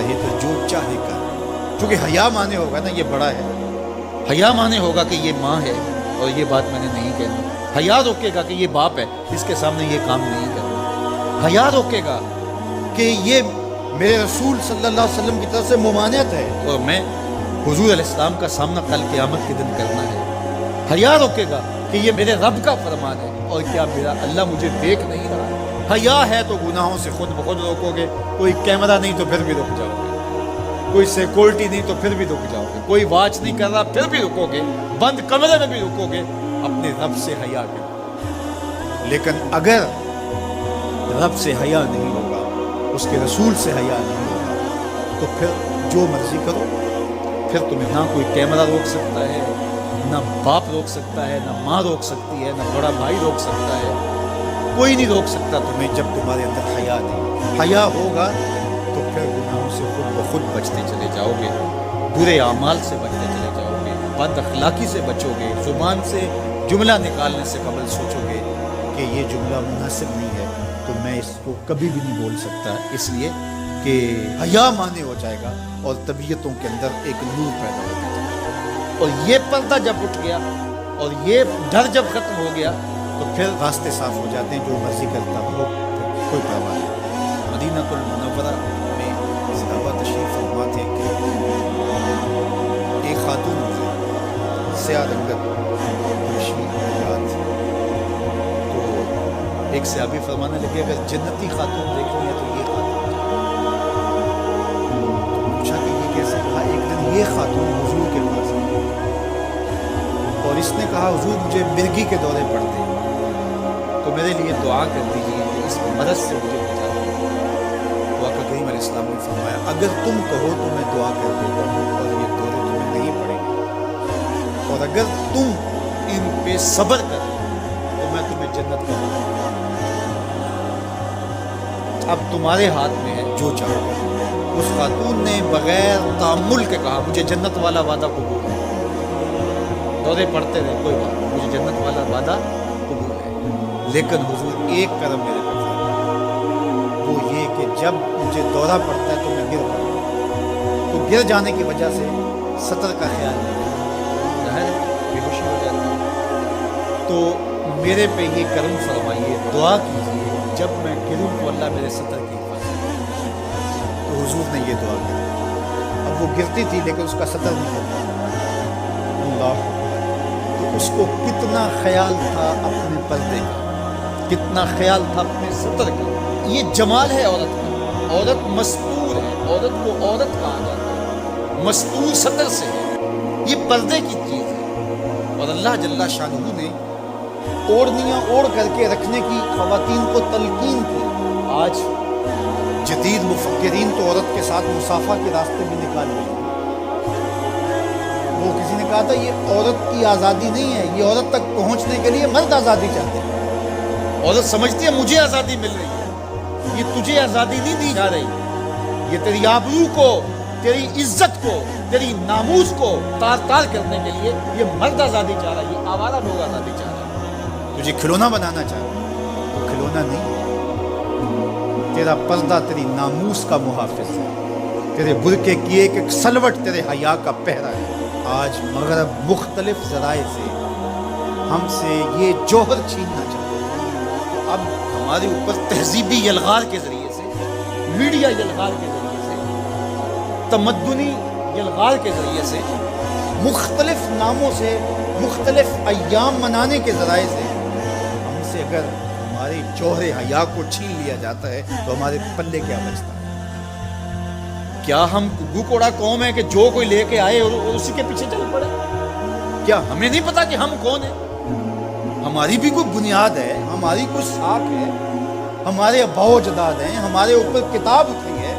چاہے تو جو چاہے کر. چونکہ حیا مانے ہوگا نا یہ بڑا ہے، حیا مانے ہوگا کہ یہ ماں ہے اور یہ بات میں نے نہیں کہنی. حیا روکے گا کہ یہ باپ ہے، اس کے سامنے یہ کام نہیں کرنا. حیا روکے گا کہ یہ میرے رسول صلی اللہ علیہ وسلم کی طرف سے ممانعت ہے اور میں حضور علیہ السلام کا سامنا کل قیامت کے دن کرنا ہے. حیا روکے گا کہ یہ میرے رب کا فرمان ہے اور کیا میرا اللہ مجھے دیکھ نہیں رہا. حیا ہے تو گناہوں سے خود بخود روکو گے. کوئی کیمرہ نہیں تو پھر بھی رک جاؤ گے، کوئی سیکورٹی نہیں تو پھر بھی رک جاؤ گے، کوئی واچ نہیں کر رہا پھر بھی رکو گے، بند کمرے میں بھی رکو گے. اپنے رب سے حیا کرو. لیکن اگر رب سے حیا نہیں ہوگا، اس کے رسول سے حیا نہیں ہوگا، تو پھر جو مرضی کرو. پھر تمہیں نہ کوئی کیمرہ روک سکتا ہے، نہ باپ روک سکتا ہے، نہ ماں روک سکتی ہے، نہ بڑا بھائی روک سکتا ہے. کوئی نہیں روک سکتا تمہیں جب تمہارے اندر حیا نہیں. حیا ہوگا تو پھر گناہوں سے خود بخود بچتے چلے جاؤ گے، برے اعمال سے بچتے چلے جاؤ گے، بد اخلاقی سے بچو گے. زبان سے جملہ نکالنے سے قبل سوچو گے کہ یہ جملہ مناسب نہیں ہے تو میں اس کو کبھی بھی نہیں بول سکتا، اس لیے کہ حیا مانے ہو جائے گا اور طبیعتوں کے اندر ایک نور پیدا ہو جائے گا. اور یہ پردہ جب اٹھ گیا اور یہ ڈر جب ختم ہو گیا تو پھر راستے صاف ہو جاتے ہیں. جو مرضی کرتا ہو کوئی پرواہ نہیں. مدینہ المنورہ میں صحابہ تشریف فرما تھے کہ ایک خاتون سیاہ رنگت تو ایک صحابی فرمانے لگے اگر جنتی خاتون دیکھنی ہے تو یہ خاتون. پوچھا کہ یہ کیسے؟ کہا ایک دن یہ خاتون حضور کے پاس اور اس نے کہا حضور مجھے مرگی کے دورے پڑتے ہیں تو میرے لیے دعا کر دیجیے کہ اس مرض سے مجھے بچا دیں. تو آقا کریم علیہ السلام نے فرمایا اگر تم کہو تو میں دعا کر دیتا ہوں اور یہ دورے تمہیں نہیں پڑیں گے، اور اگر تم ان پہ صبر کرو تو میں تمہیں جنت کا دوں. اب تمہارے ہاتھ میں ہے جو چاہو. اس خاتون نے بغیر تأمل کے کہا مجھے جنت والا وعدہ قبول ہے. دورے پڑھتے رہے کوئی بات نہیں، مجھے جنت والا وعدہ قبول ہے، لیکن حضور ایک قدم میرے پاس وہ یہ کہ جب مجھے دورہ پڑتا ہے تو میں گر پڑتا ہوں. تو گر جانے کی وجہ سے سطر کا خیال نہیں، ظاہر ہے بے ہوشی ہو جاتی ہے. تو میرے پہ یہ کرم فرمائیے، دعا کیجیے جب میں گروں تو اللہ میرے سطر کی حفاظت کرے. تو حضور نے یہ دعا کی. اب وہ گرتی تھی لیکن اس کا سطر نہیں کرتا. اللہ، تو اس کو کتنا خیال تھا اپنے پردے کا، کتنا خیال تھا اپنے سطر کا. یہ جمال ہے عورت کا. عورت مستور ہے، عورت کو عورت کہا جاتا ہے، مستور سطر سے ہے. یہ پردے کی چیز ہے. اور اللہ جل شانہ نے اوڑھنیاں اوڑھ کر کے رکھنے کی خواتین کو تلقین کی. آج جدید مفکرین تو عورت کے ساتھ مصافحہ کے راستے بھی نکال رہے ہیں. وہ کسی نے کہا تھا یہ عورت کی آزادی نہیں ہے، یہ عورت تک پہنچنے کے لیے مرد آزادی چاہتے ہیں. عورت سمجھتی ہے مجھے آزادی مل رہی ہے، یہ تجھے آزادی نہیں دی جا رہی. یہ تیری آبرو کو، تیری عزت کو، تیری ناموس کو تار تار کرنے کے لیے یہ مرد آزادی چاہ رہا ہے، یہ آوارہ لوگ آزادی چاہ رہا ہے. تجھے کھلونا بنانا چاہ رہا ہے، وہ کھلونا نہیں. تیرا پردہ تیری ناموس کا محافظ ہے، تیرے برقعے کی ایک ایک سلوٹ تیرے حیا کا پہرا ہے. آج مغرب مختلف ذرائع سے ہم سے یہ جوہر چھیننا چاہتے ہیں. تو اب ہمارے اوپر تہذیبی یلغار کے ذریعے سے، میڈیا یلغار کے ذریعے سے، تمدنی یلغار کے ذریعے سے، مختلف ناموں سے، مختلف ایام منانے کے ذرائع سے ہم سے اگر ہمارے جوہر حیا کو چھین لیا جاتا ہے تو ہمارے پلے کیا بچتا ہے؟ کیا ہم گگو کوڑا قوم ہے کہ جو کوئی لے کے آئے اور اسی کے پیچھے چل پڑے؟ کیا ہمیں نہیں پتا کہ ہم کون ہیں؟ ہماری بھی کوئی بنیاد ہے، ہماری کوئی ساکھ ہے، ہمارے آباء و اجداد ہیں، ہمارے اوپر کتاب اتری ہے،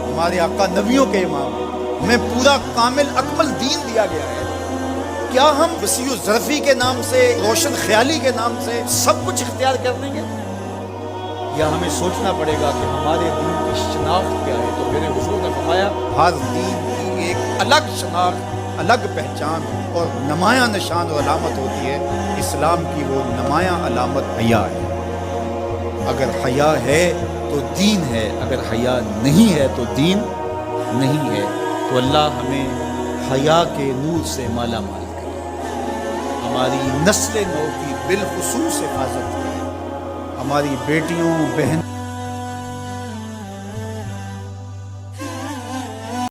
ہمارے آقا نبیوں کے امام ہیں، ہمیں پورا کامل اکمل دین دیا گیا ہے. کیا ہم وسیع و ظرفی کے نام سے، روشن خیالی کے نام سے سب کچھ اختیار کر لیں گے؟ یا ہمیں سوچنا پڑے گا کہ ہمارے دین کی شناخت کیا ہے؟ تو میرے حضور نے فرمایا ہر دین کی ایک الگ شناخت، الگ پہچان اور نمایاں نشان و علامت ہوتی ہے. اسلام کی وہ نمایاں علامت حیا ہے. اگر حیا ہے تو دین ہے، اگر حیا نہیں ہے تو دین نہیں ہے تو اللہ ہمیں حیا کے نور سے مالا مال کرے، ہماری نسل نو کی بالخصوص حفاظت کرے، ہماری بیٹیوں بہن